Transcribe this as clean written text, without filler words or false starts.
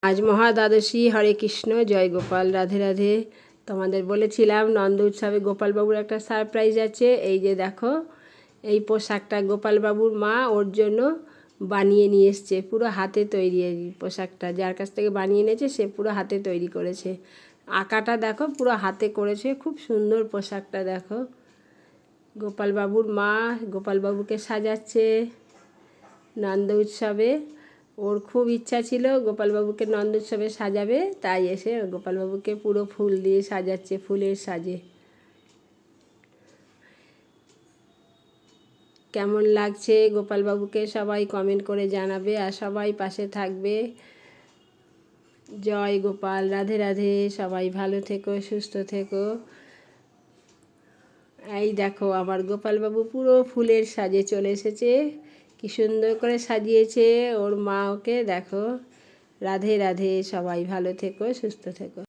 আজ মহাদ্বাদশী। হরে কৃষ্ণ, জয় গোপাল, রাধে রাধে। তোমাদের বলেছিলাম নন্দ উৎসবে গোপালবাবুর একটা সারপ্রাইজ আছে। এই যে দেখো, এই পোশাকটা গোপালবাবুর মা ওর জন্য বানিয়ে নিয়ে এসছে, পুরো হাতে তৈরি। এই পোশাকটা যার কাছ থেকে বানিয়ে এনেছে সে পুরো হাতে তৈরি করেছে। আঁকাটা দেখো, পুরো হাতে করেছে, খুব সুন্দর পোশাকটা দেখো। গোপালবাবুর মা গোপালবাবুকে সাজাচ্ছে নন্দ উৎসবে। ওর খুব ইচ্ছা ছিল গোপালবাবুকে নন্দ উৎসবে সাজাবে, তাই এসে গোপালবাবুকে পুরো ফুল দিয়ে সাজাচ্ছে, ফুলের সাজে। কেমন লাগছে গোপালবাবুকে সবাই কমেন্ট করে জানাবে, আর সবাই পাশে থাকবে। জয় গোপাল, রাধে রাধে। সবাই ভালো থেকো, সুস্থ থেকো। এই দেখো, আমার গোপালবাবু পুরো ফুলের সাজে চলে এসেছে। কি সুন্দর করে সাজিয়েছে ওর মা ওকে, দেখো। রাধে রাধে। সবাই ভালো থেকো, সুস্থ থেকো।